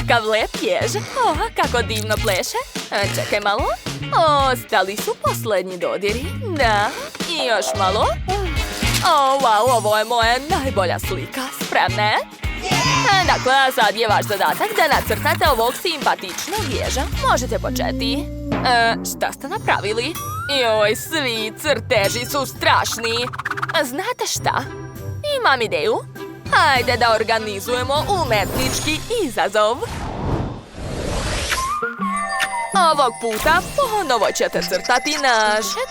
Kakav lep jež. Kako divno pleše. Čekaj malo. Ostali su posljednji dodiri. Da. I još malo. Wow, ovo je moja najbolja slika. Spremne? Dakle, sad je vaš zadatak da nacrtate ovog simpatičnog ježa. Možete početi. Šta ste napravili? Joj, svi crteži su strašni. Znate šta? Imam ideju. Hajde da organizujemo umetnički izazov. Ovog puta ponovo ćete crtati našeg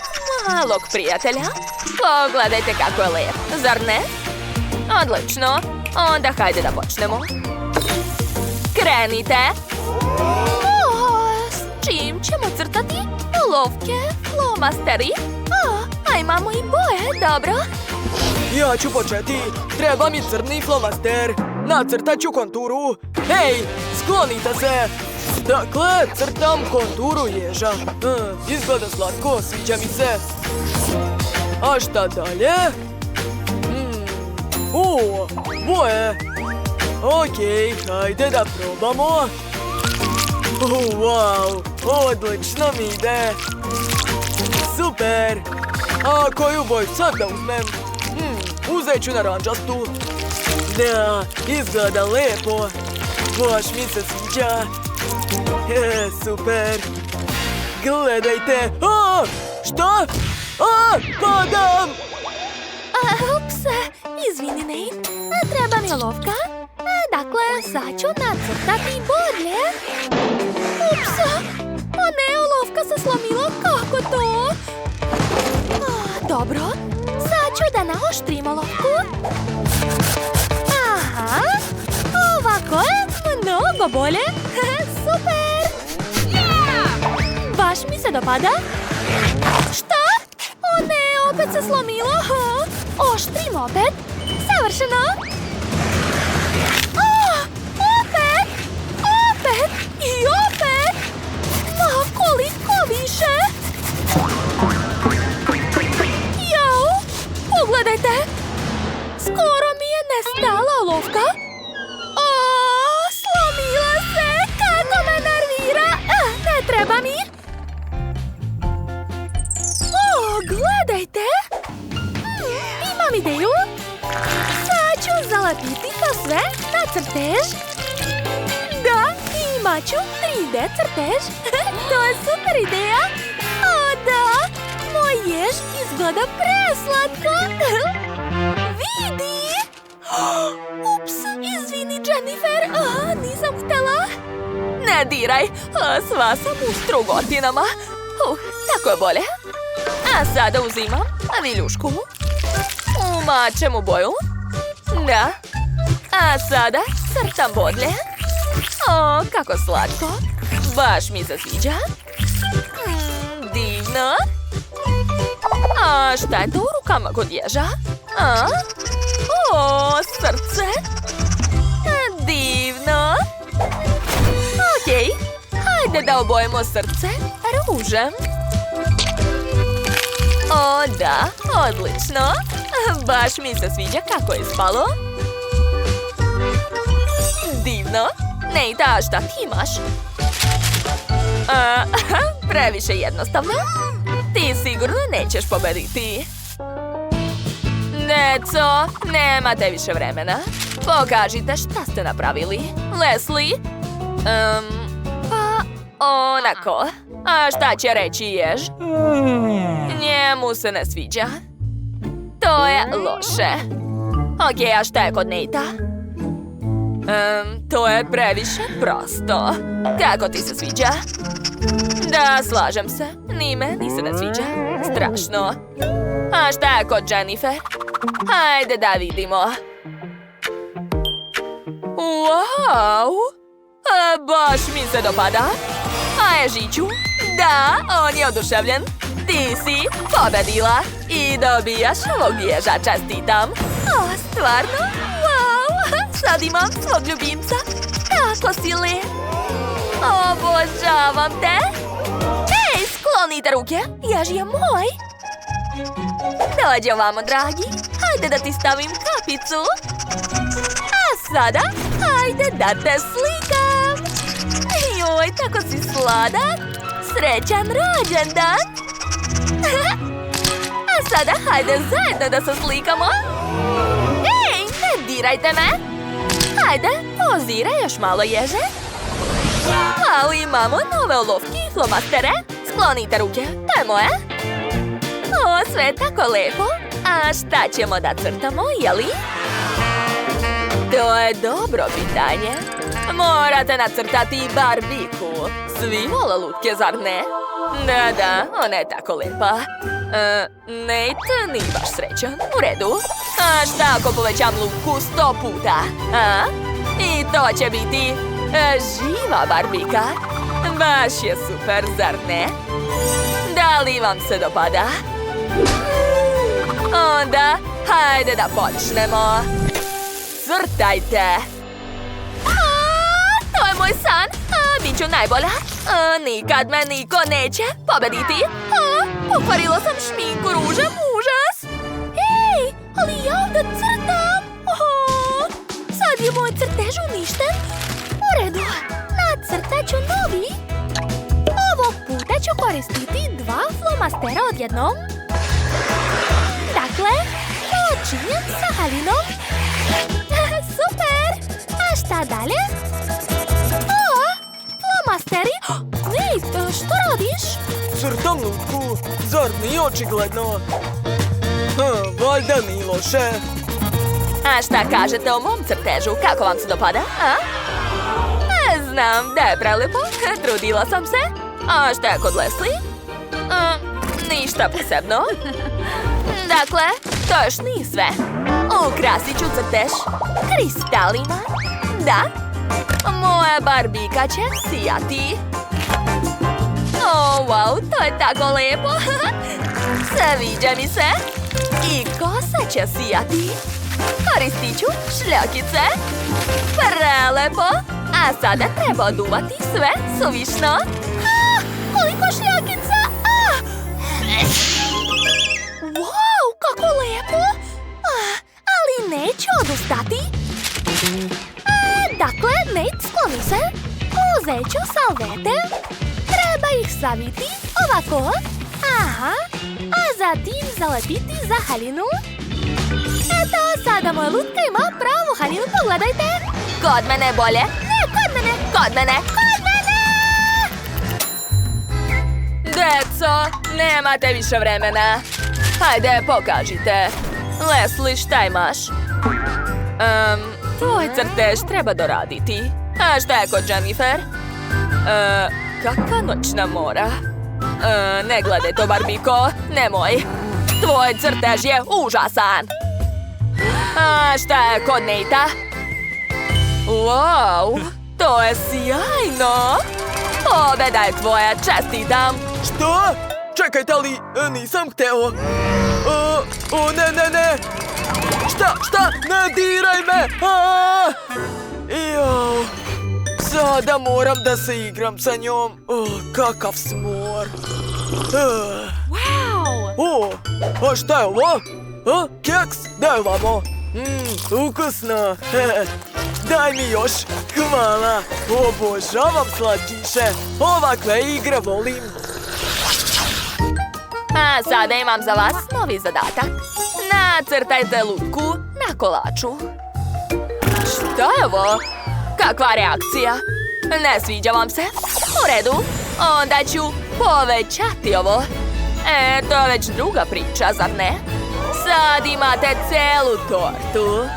malog prijatelja. Pogledajte kako je lep, zar ne? Odlično. Onda hajde da počnemo. Krenite. S čim ćemo crtati? Olovke, flomasteri. A imamo i boje, dobro. Ja ću početi. Treba mi crni flomaster. Nacrtat ću konturu. Hej, sklonite se. Dakle, crtam konturu ježa. Izgleda slatko, sviđa mi se. A šta dalje? Boje. Okej, hajde da probamo. Wow, odlično mi ide. Super. A koju boju sad da uzmem? Uzet ću narančastu. Da, izgleda lepo. Baš mi se sviđa. Super. Gledajte. Šta? Padam! Ups, izvini, Nate. Treba mi olovka. Dakle, sad ću nacrtati bodlje. Ups, ne, olovka se slomila. Kako to? Dobro, sad ću da naoštrim olovku. Aha, ovako je mnogo bolje. Super! Baš mi se dopada. Šta? Ne, opet se slomilo. Oštrim opet. Savršeno. Opet i opet. Koliko više? Jao, pogledajte. Skoro mi je nestala olovka. Slomila se. Kako me nervira. Ne treba mi. Gledajte. Imam ideju. Sad ću zalepiti to sve na crtež. Da, imat ću 3D crtež. To je super ideja. Da, moj jež izgleda preslatko. Vidi. Ups, izvini, Jennifer. Nisam htjela. Ne diraj, sva sam u strugotinama. Tako je bolje. A sada uzimam viljušku. Umačem u boju. Da. A sada crtam bodlje. Kako slatko. Baš mi se sviđa. Divno. A šta je to u rukama kod ježa? Srce. Divno. Okej. Hajde da obojemo srce ružem. Da, odlično. Baš mi se sviđa kako je ispalo. Divno. Nate, šta ti imaš? Previše jednostavno. Ti sigurno nećeš pobediti. Deco, nemate više vremena. Pokažite šta ste napravili. Leslie? Onako. A šta će reći jež? Njemu se ne sviđa. To je loše. Okej, a šta je kod Nate-a? To je previše prosto. Kako ti se sviđa? Da, slažem se. Ni se ne sviđa. Strašno. A šta je kod Jennifer? Hajde da vidimo. Wow! Baš mi se dopada. A ježiću? Da, on je oduševljen. Ti si pobedila i dobijaš ovog ježa, čestitam. Stvarno? Wow! Sad imam svog ljubimca. Kako si lep. Obožavam te. Hej, sklonite ruke. Jež je moj. Dođi ovamo, dragi. Hajde da ti stavim kapicu. A sada, hajde da te slikam. Joj, tako si sladak. Srećan rođendan. A sada hajde zajedno da se slikamo. Ej, ne dirajte me. Hajde, poziraj još malo, ježe. Wow, imamo nove olovke i flomastere. Sklonite ruke, to je moje. O, sve je tako lepo. A šta ćemo da crtamo, jeli? To je dobro pitanje. Morate nacrtati barbiku. Svi vole lutke, zar ne? Da, ona je tako lepa. Nate nije baš srećan. U redu. A šta ako povećam lutku 100 puta? A? I to će biti živa barbika. Baš je super, zar ne? Da li vam se dopada? Onda, hajde da počnemo. Crtajte. To je moj san. Biću najbolja. Nikad me niko neće pobediti. Pokvarila sam šminku ružem, užas. Ej, ali ja ovdje crtam. Sad je moj crtež uništen. U redu, nacrtat ću novi. Ovog puta ću koristiti 2 flomastera odjednom. Dakle, počinjem sa halinom. Super! A šta dalje? Flomasteri? Nate, što radiš? Crtam lutku, zar nije očigledno? Valjda nije loše. A šta kažete o mom crtežu? Kako vam se dopada? Znam da je prelepo. Trudila sam se. A šta je kod Leslie? Ništa posebno. Dakle, to još nije sve. Ukrasit ću crtež kristalima. Da, moja barbika će sijati. Wow, to je tako lepo. Sviđa mi se. I kosa će sijati. Koristit ću šljokice. Prelepo. A sada treba oduvati sve suvišno. Koliko šljokica! Wow, kako lepo! Ali neću odustati. Dakle, Nate, skloni se. Uzet ću salvete. Treba ih saviti ovako. Aha. A zatim zalepiti za haljinu. Eto, sada moja lutka ima pravu haljinu, pogledajte. Kod mene bolje. Ne, kod mene. Kod mene. Kod mene! Deco, nemate više vremena. Hajde, pokažite. Leslie, šta imaš? Tvoj crtež treba doraditi. A šta je kod Jennifer? Kakva noćna mora? Ne gledaj to, Barbiko. Nemoj. Tvoj crtež je užasan. A šta je kod Nate-a? Wow, to je sjajno. Pobeda je tvoja, čestitam. Šta? Čekajte, ali nisam hteo. Ne. Šta? Ne diraj me! Jao. Sada moram da se igram sa njom. Kakav smor. Wow! A šta je ovo? Keks? Daj ovamo. Ukusno. Daj mi još. Hvala. Obožavam slatkiše. Ovakve igre volim. A sada imam za vas novi zadatak. Nacrtajte lutku na kolaču. Šta je ovo? Kakva reakcija? Ne sviđa vam se? U redu. Onda ću povećati ovo. To je već druga priča, zar ne? Sad imate celu tortu.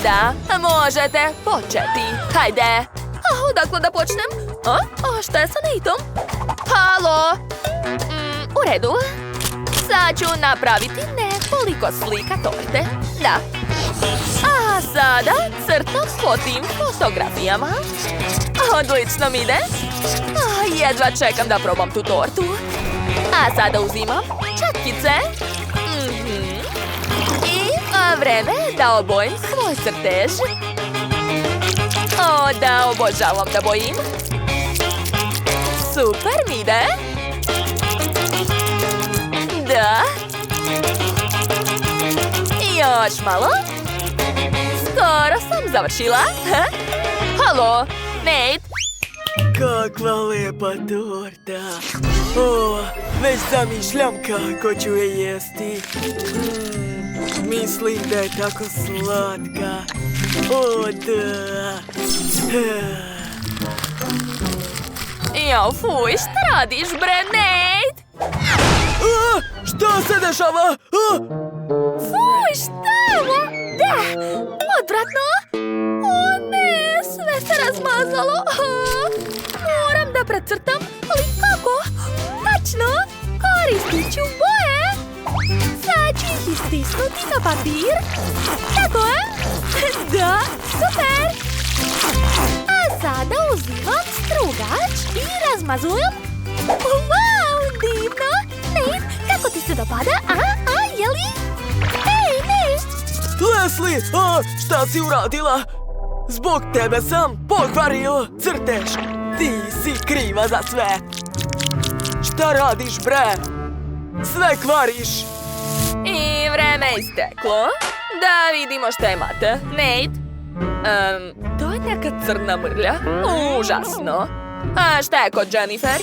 Da, možete početi. Hajde. Odakle da počnem? Šta je sa Nateom? Halo? U redu. Sad ću napraviti nekoliko slika torte. Da. A sada crtam po tim fotografijama. Odlično mi ide. Jedva čekam da probam tu tortu. A sada uzimam četkice. I vreme da obojim svoj crtež. Da, obožavam da bojim. Super mi ide. Da. Još malo. Skoro sam završila. Halo, Nate, Kakva lepa torta. O, već zamišljam kako ću je jesti. Mislim da je tako slatka. O, da. Jo, fuj, šta radiš, bre, Nate? Šta se dešava? Fuj, šta je ovo? Da, odvratno. O ne, sve se razmazalo. Moram da precrtam, ali kako? Tačno, koristit ću boje. Sad ću ih istisnuti na papir. Tako je? Da, super. A sada uzimam strugač i razmazujem. Wow, divno. Nate, kako ti se dopada? Je li? Hej, Nate! Leslie, šta si uradila? Zbog tebe sam pokvario crtež. Ti si kriva za sve. Šta radiš, bre? Sve kvariš. I vreme isteklo. Da vidimo šta imate. Nate? To je neka crna mrlja. Užasno. A šta je kod Jennifer?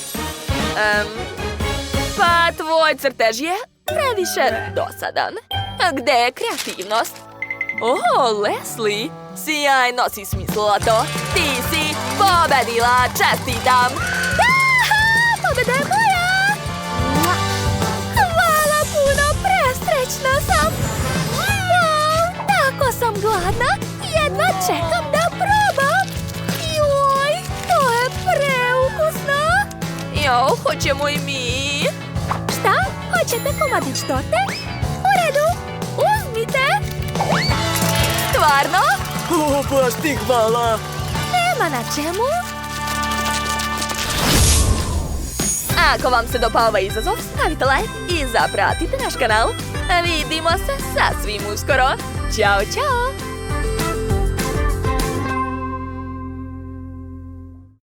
Pa tvoj crtež je previše dosadan. A gde je kreativnost? O, Leslie, sjajno si smislila to. Ti si pobedila, čestitam. Pobeda je moja! Hvala puno, presrećna sam. Wow, tako sam gladna. Jedva čekam da probam. Joj, to je preukusno. Jo, hoćemo i mi. Šta? Hoćete komadić torte? U redu, uzmite. Stvarno? Baš ti hvala. Nema na čemu. Ako vam se dopao ovaj izazov, stavite like i zapratite naš kanal. Vidimo se sasvim uskoro. Ćao, ćao.